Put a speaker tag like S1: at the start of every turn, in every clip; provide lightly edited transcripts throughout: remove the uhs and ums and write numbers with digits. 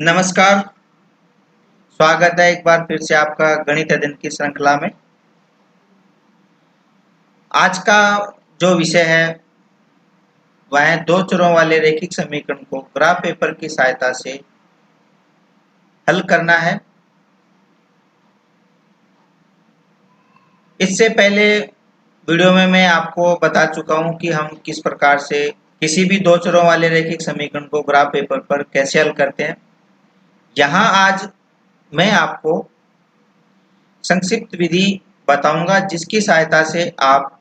S1: नमस्कार। स्वागत है एक बार फिर से आपका गणित अध्ययन की श्रृंखला में। आज का जो विषय है वह है दो चरों वाले रैखिक समीकरण को ग्राफ पेपर की सहायता से हल करना है। इससे पहले वीडियो में मैं आपको बता चुका हूं कि हम किस प्रकार से किसी भी दो चरों वाले रैखिक समीकरण को ग्राफ पेपर पर कैसे हल करते हैं। यहाँ आज मैं आपको संक्षिप्त विधि बताऊंगा जिसकी सहायता से आप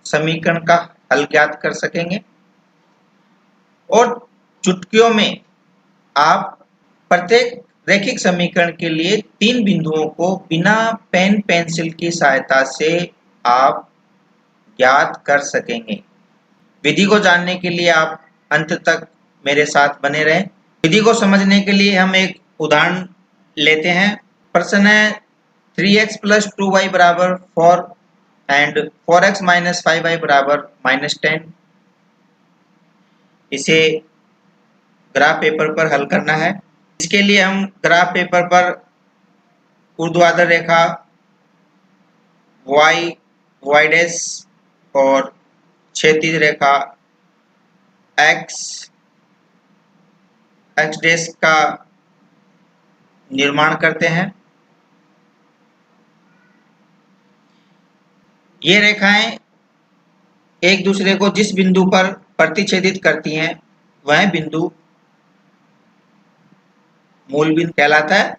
S1: समीकरण का हल ज्ञात कर सकेंगे और चुटकियों में आप प्रत्येक रैखिक समीकरण के लिए 3 बिंदुओं को बिना पेन पेंसिल की सहायता से आप ज्ञात कर सकेंगे। विधि को जानने के लिए आप अंत तक मेरे साथ बने रहें। विधि को समझने के लिए हम एक उदाहरण लेते हैं। प्रश्न है 3x + 2y = 4 and 4x - 5y = -10। इसे ग्राफ पेपर पर हल करना है। इसके लिए हम ग्राफ पेपर पर ऊर्ध्वाधर रेखा y, y' और क्षैतिज रेखा x, x' का निर्माण करते हैं। ये रेखाएं एक दूसरे को जिस बिंदु पर प्रतिच्छेदित करती हैं वह बिंदु मूल बिंदु कहलाता है।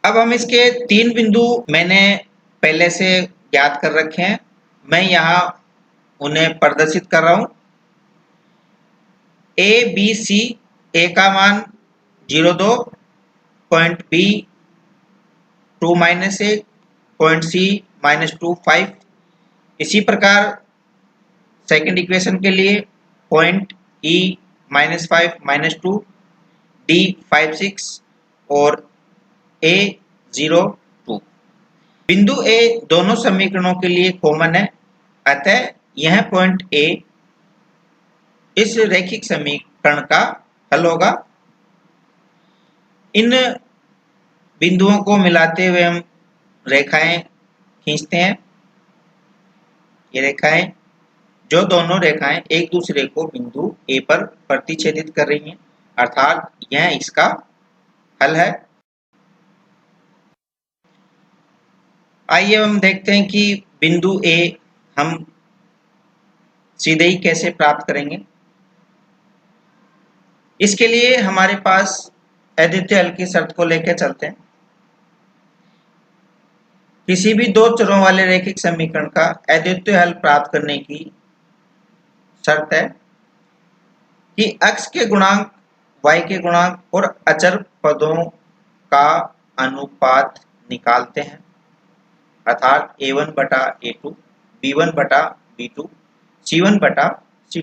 S1: अब हम इसके 3 बिंदु मैंने पहले से ज्ञात कर रखे हैं। मैं यहाँ उन्हें प्रदर्शित कर रहा हूँ। ए बी सी, ए का मान 0,2, पॉइंट बी 2-1, पॉइंट सी -2, 5। इसी प्रकार सेकंड इक्वेशन के लिए पॉइंट ई -5, -2, डी 5, 6 और ए 0, 2। बिंदु ए दोनों समीकरणों के लिए कॉमन है, अतः यह पॉइंट ए इस रैखिक समीकरण का हल होगा। इन बिंदुओं को मिलाते हुए हम रेखाएं खींचते हैं। ये रेखाएं जो दोनों रेखाएं एक दूसरे को बिंदु ए पर प्रतिच्छेदित कर रही हैं, अर्थात यह इसका हल है। आइए हम देखते हैं कि बिंदु ए हम सीधे ही कैसे प्राप्त करेंगे। इसके लिए हमारे पास अद्वितीय हल की शर्त को लेकर चलते हैं। किसी भी दो चरों वाले रैखिक समीकरण का अद्वितीय हल प्राप्त करने की शर्त है कि x के गुणांक, y के गुणांक और अचर पदों का अनुपात निकालते हैं, अर्थात a1/a2, b1/b2, c1/c2।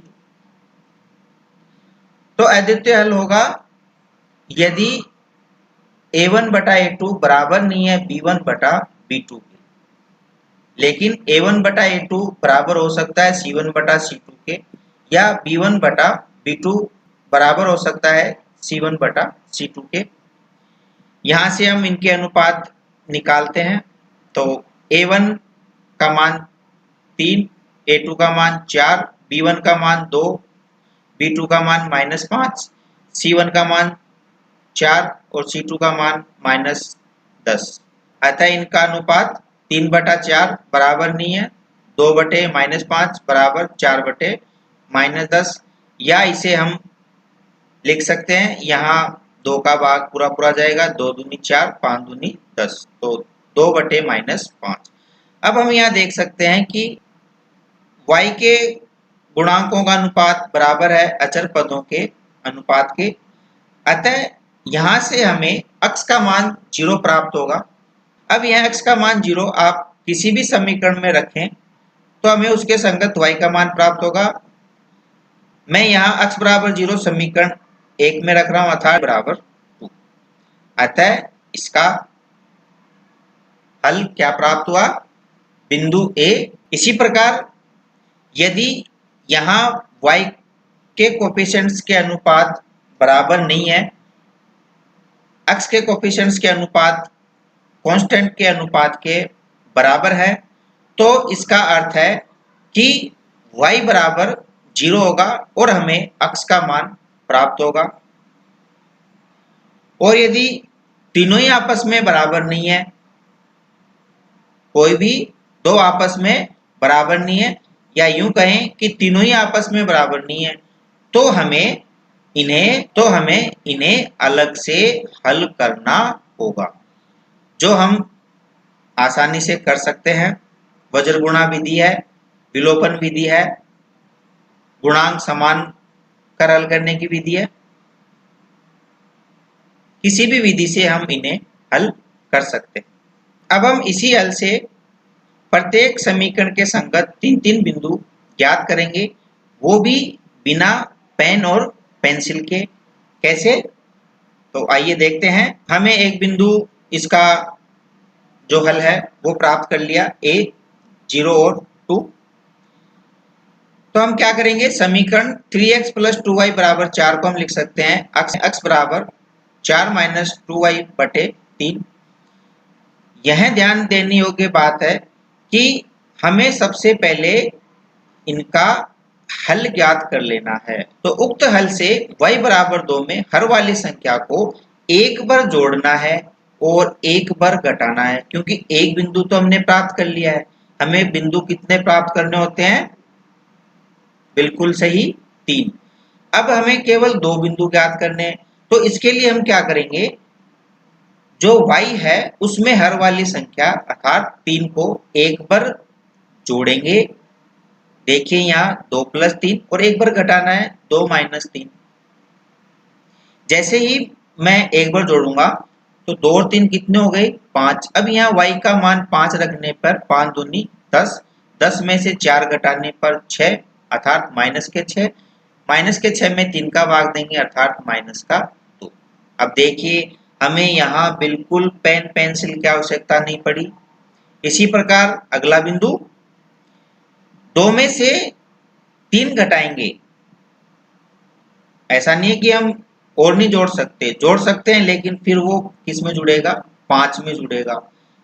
S1: तो अद्वितीय हल होगा यदि a1/a2 बराबर नहीं है b1/b2 के, लेकिन a1/a2 बराबर हो सकता है c1/c2 के, या b1/b2 बराबर हो सकता है c1/c2 के। यहाँ से हम इनके अनुपात निकालते हैं। तो a1 का मान 3, a2 का मान 4, b1 का मान 2, b2 का मान -5, c1 का मान 4 और c2 का मान -10। अतः इनका अनुपात 3/4 बराबर नहीं है 2/-5 बराबर 4/-10, या इसे हम लिख सकते हैं, यहाँ 2 का भाग पूरा पूरा जाएगा, 2 दूनी 4, 5 दूनी 10, तो 2/-5। अब हम यहाँ देख सकते हैं कि y के गुणांकों का अनुपात बराबर है अचर पदों के अनुपात के, अतः यहाँ से हमें x का मान 0 प्राप्त होगा। अब यह x का मान 0 आप किसी भी समीकरण में रखें तो हमें उसके संगत y का मान प्राप्त होगा। मैं यहाँ x बराबर 0 समीकरण 1 में रख रहा हूँ, अर्थात बराबर 2। अतः इसका हल क्या प्राप्त हुआ, बिंदु ए। इसी प्रकार यदि यहाँ y के कोफिशिएंट्स के अनुपात बराबर नहीं है, x के कोफिशिएंट्स के अनुपात कांस्टेंट के अनुपात के बराबर है, तो इसका अर्थ है कि y बराबर 0 होगा और हमें x का मान प्राप्त होगा। और यदि तीनों ही आपस में बराबर नहीं है, कोई भी दो आपस में बराबर नहीं है, या यूं कहें कि तीनों ही आपस में बराबर नहीं है, तो हमें इन्हें अलग से हल करना होगा, जो हम आसानी से कर सकते हैं। वज्रगुणा विधि है, विलोपन विधि है, गुणांक समान कर हल करने की विधि है। किसी भी विधि से हम इन्हें हल कर सकते हैं। अब हम इसी हल से प्रत्येक समीकरण के संगत 3-3 बिंदु ज्ञात करेंगे, वो भी बिना पेन और पेंसिल के। कैसे? तो आइए देखते हैं। हमें एक बिंदु इसका जो हल है वो प्राप्त कर लिया, a 0 और 2। तो हम क्या करेंगे, समीकरण 3x + 2y = 4 को हम लिख सकते हैं x बराबर 4 - 2y बटे 3। यह ध्यान देने योग्य बात है कि हमें सबसे पहले इनका हल ज्ञात कर लेना है। तो उक्त हल से y बराबर 2 में हर वाली संख्या को एक बार जोड़ना है और एक बार घटाना है, क्योंकि एक बिंदु तो हमने प्राप्त कर लिया है। हमें बिंदु कितने प्राप्त करने होते हैं? बिल्कुल सही, 3। अब हमें केवल 2 बिंदु ज्ञात करने हैं, तो इसके लिए हम क्या करेंगे, जो y है उसमें हर वाली संख्या अर्थात 3 को एक बार जोड़ेंगे। देखिए यहाँ 2 + 3 और एक बार घटाना है 2 - 3। जैसे ही मैं एक बार जोड़ूंगा तो 2 और 3 कितने हो गए? 5। अब यहाँ y का मान 5 रखने पर 5 दूनी 10, 10 में से 4 घटाने पर 6 अर्थात -6, -6 में 3 का भाग देंगे अर्थात -2। अब देखिए हमें यहाँ बिल्कुल पेन पेंसिल की आवश्यकता नहीं पड़ी। इसी प्रकार अगला बिंदु, 2 में से 3 घटाएंगे। ऐसा नहीं है कि हम और नहीं जोड़ सकते हैं, लेकिन फिर वो किस में जुड़ेगा? 5 में जुड़ेगा।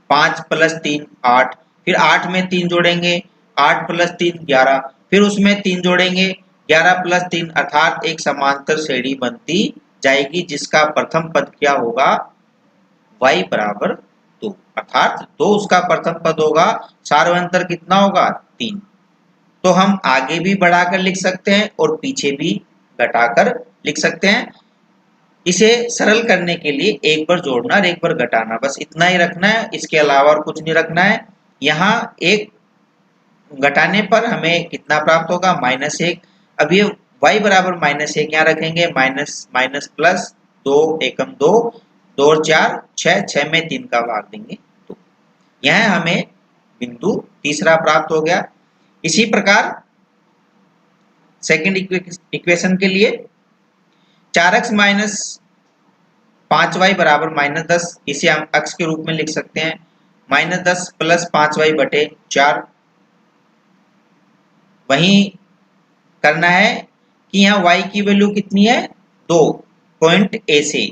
S1: 5 + 3 8, फिर 8 में 3 जोड़ेंगे, 8 + 3 11, फिर उसमें 3 जोड़ेंगे, 11 + 3 अर्थात एक समांतर श्रेणी बनती जाएगी, जिसका प्रथम पद क्या होगा? y बराबर 2, अर्थात 2 उसका प्रथम पद होगा। सार्वंतर कितना होगा? 3। तो हम आगे भी बढ़ाकर लिख सकते हैं और पीछे भी घटाकर लिख सकते हैं। इसे सरल करने के लिए एक बार जोड़ना और एक बार घटाना, बस इतना ही रखना है, इसके अलावा और कुछ नहीं रखना है। यहाँ एक घटाने पर हमें कितना प्राप्त होगा? -1। अब ये y बराबर -1 यहाँ रखेंगे, माइनस प्लस 2 एकम 2, 2 और 4 6, 6 में 3 का भाग देंगे तो यह हमें बिंदु तीसरा प्राप्त हो गया। इसी प्रकार सेकंड इक्वेशन के लिए 4x - 5y = -10, इसे हम x के रूप में लिख सकते हैं। -10 + 5y बटे 4। वहीं करना है कि यहाँ y की वैल्यू कितनी है? 2 पॉइंट A से।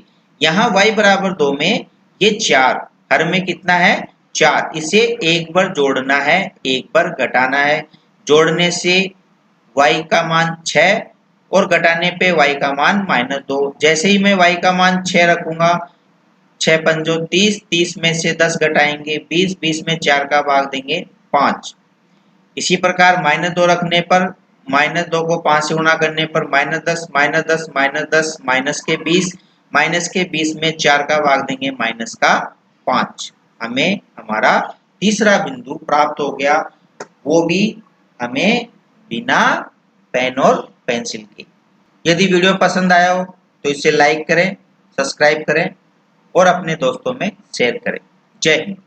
S1: यहाँ y बराबर 2 में ये 4, हर में कितना है? 4। इसे एक बार जोड़ना है, एक बार घटाना है। जोड़ने से y का मान 6 और घटाने पे y का मान -2। जैसे ही मैं y का मान 6 रखूंगा, 6 × 5 = 30, 30 में से 10 घटाएंगे 20, 20 में 4 का भाग देंगे 5। इसी प्रकार -2 रखने पर, -2 को 5 से गुणा करने पर -10, -10, -10, -20 में 4 का भाग देंगे -5। हमें हमारा तीसरा बिंदु प्राप्त हो गया, वो भी हमें बिना पेन और पेंसिल के। यदि वीडियो पसंद आया हो तो इसे लाइक करें, सब्सक्राइब करें और अपने दोस्तों में शेयर करें। जय हिंद।